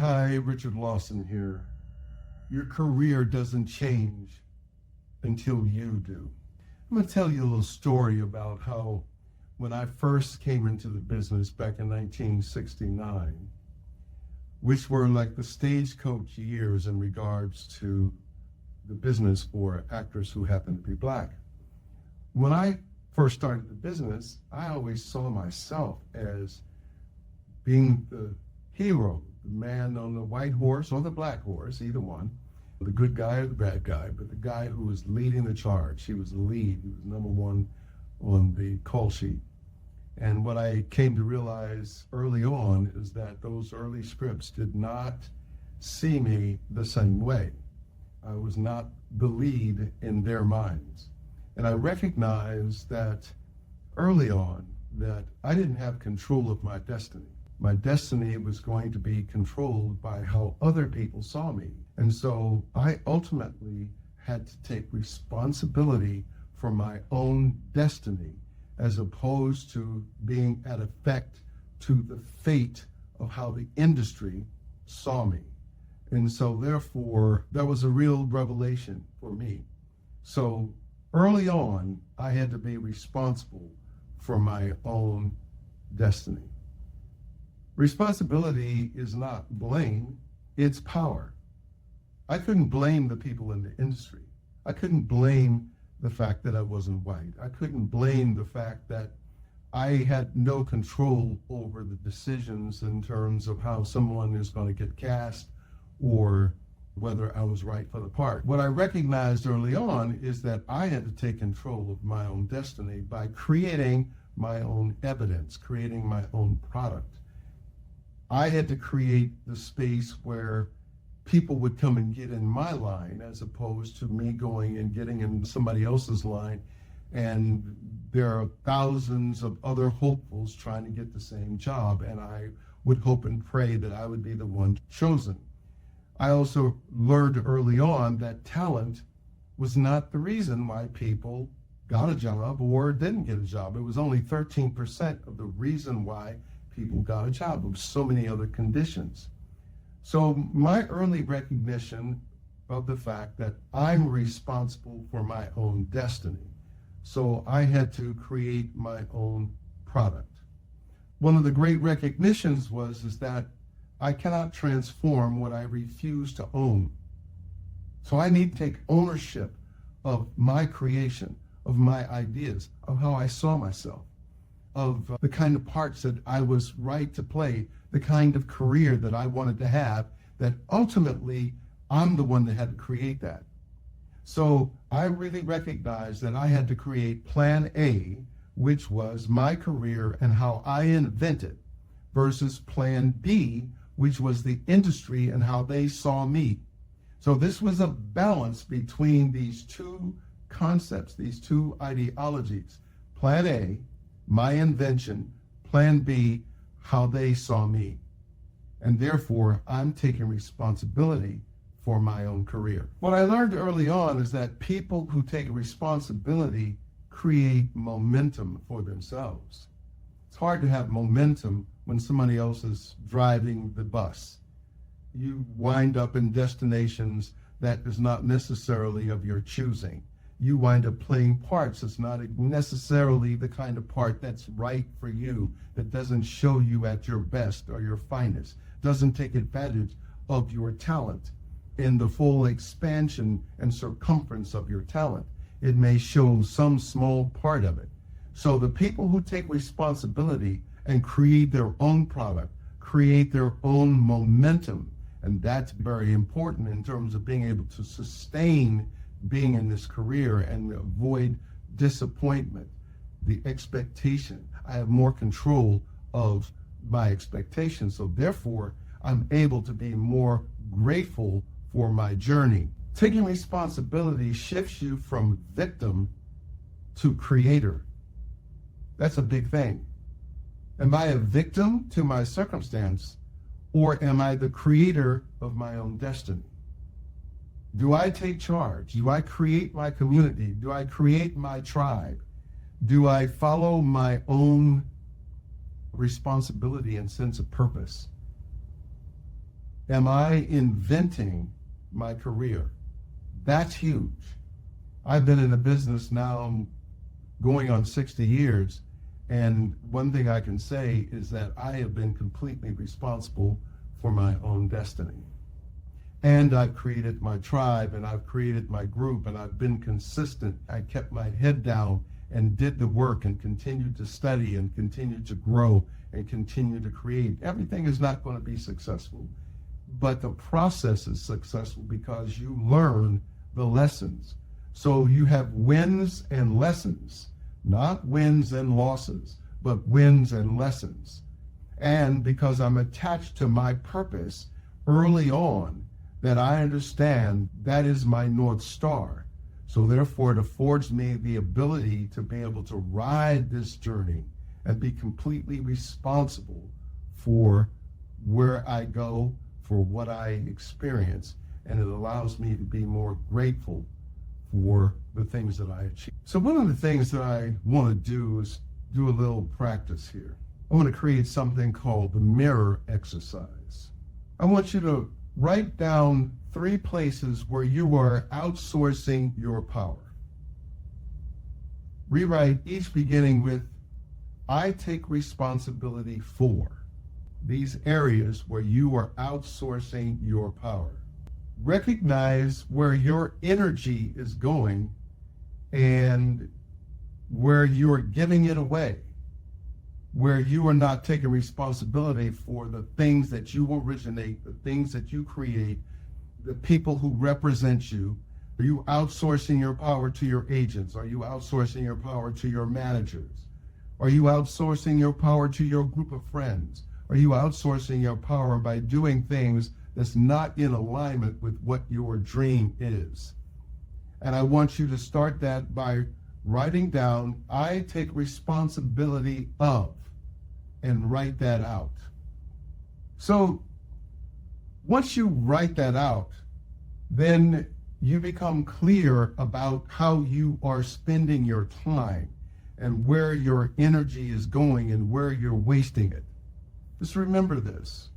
Hi, Richard Lawson here. Your career doesn't change until you do. I'm going to tell you a little story about how when I first came into the business back in 1969, which were like the stagecoach years in regards to the business for actors who happen to be black. When I first started the business, I always saw myself as being the hero, the man on the white horse or the black horse, either one, the good guy or the bad guy, but the guy who was leading the charge. He was the lead. He was number one on the call sheet. And what I came to realize early on is that those early scripts did not see me the same way. I was not the lead in their minds. And I recognized that early on that I didn't have control of my destiny. My destiny was going to be controlled by how other people saw me. And so I ultimately had to take responsibility for my own destiny as opposed to being at effect to the fate of how the industry saw me. And so therefore, that was a real revelation for me. So early on, I had to be responsible for my own destiny. Responsibility is not blame, it's power. I couldn't blame the people in the industry. I couldn't blame the fact that I wasn't white. I couldn't blame the fact that I had no control over the decisions in terms of how someone is going to get cast or whether I was right for the part. What I recognized early on is that I had to take control of my own destiny by creating my own evidence, creating my own product. I had to create the space where people would come and get in my line as opposed to me going and getting in somebody else's line. And there are thousands of other hopefuls trying to get the same job. And I would hope and pray that I would be the one chosen. I also learned early on that talent was not the reason why people got a job or didn't get a job. It was only 13% of the reason why people got a job. There were so many other conditions. So my early recognition of the fact that I'm responsible for my own destiny. So I had to create my own product. One of the great recognitions is that I cannot transform what I refuse to own. So I need to take ownership of my creation, of my ideas, of how I saw myself, of the kind of parts that I was right to play, the kind of career that I wanted to have, that ultimately I'm the one that had to create that. So I really recognized that I had to create plan A, which was my career and how I invented, versus plan B, which was the industry and how they saw me. So this was a balance between these two concepts, these two ideologies. Plan A, my invention, plan B, how they saw me. And therefore, I'm taking responsibility for my own career. What I learned early on is that people who take responsibility create momentum for themselves. It's hard to have momentum when somebody else is driving the bus. You wind up in destinations that is not necessarily of your choosing. You wind up playing parts that's not necessarily the kind of part that's right for you, that doesn't show you at your best or your finest, doesn't take advantage of your talent in the full expansion and circumference of your talent. It may show some small part of it. So the people who take responsibility and create their own product, create their own momentum, and that's very important in terms of being able to sustain being in this career and avoid disappointment, the expectation. I have more control of my expectations, so therefore I'm able to be more grateful for my journey. Taking responsibility shifts you from victim to creator. That's a big thing. Am I a victim to my circumstance, or am I the creator of my own destiny? Do I take charge? Do I create my community? Do I create my tribe? Do I follow my own responsibility and sense of purpose? Am I inventing my career? That's huge. I've been in the business now going on 60 years, and one thing I can say is that I have been completely responsible for my own destiny. And I've created my tribe, and I've created my group, and I've been consistent. I kept my head down and did the work and continued to study and continued to grow and continue to create. Everything is not going to be successful, but the process is successful because you learn the lessons. So you have wins and lessons, not wins and losses, but wins and lessons. And because I'm attached to my purpose early on, that I understand that is my North Star. So therefore, it affords me the ability to be able to ride this journey and be completely responsible for where I go, for what I experience, and it allows me to be more grateful for the things that I achieve. So one of the things that I want to do is do a little practice here. I want to create something called the mirror exercise. I want you to write down 3 places where you are outsourcing your power. Rewrite each beginning with, I take responsibility for these areas where you are outsourcing your power. Recognize where your energy is going and where you are giving it away, where you are not taking responsibility for the things that you originate, the things that you create, the people who represent you. Are you outsourcing your power to your agents? Are you outsourcing your power to your managers? Are you outsourcing your power to your group of friends? Are you outsourcing your power by doing things that's not in alignment with what your dream is? And I want you to start that by writing down, I take responsibility of, and write that out. So once you write that out, then you become clear about how you are spending your time and where your energy is going and where you're wasting it. Just remember this.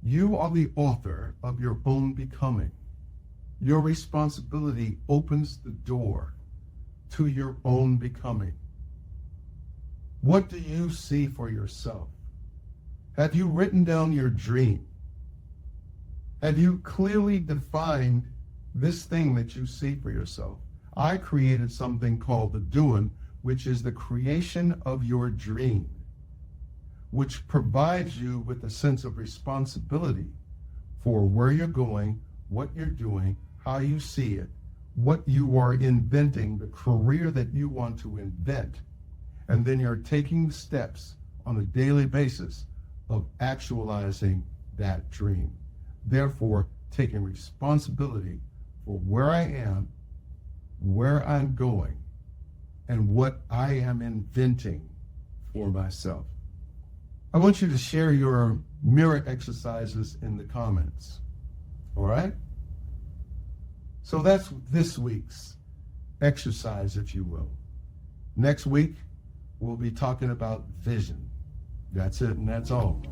You are the author of your own becoming. Your responsibility opens the door to your own becoming. What do you see for yourself? Have you written down your dream? Have you clearly defined this thing that you see for yourself? I created something called the Doing, which is the creation of your dream, which provides you with a sense of responsibility for where you're going, what you're doing, how you see it, what you are inventing, the career that you want to invent, and then you're taking steps on a daily basis of actualizing that dream. Therefore, taking responsibility for where I am, where I'm going, and what I am inventing for myself. I want you to share your mirror exercises in the comments. All right? So that's this week's exercise, if you will. Next week, we'll be talking about vision. That's it, and that's all.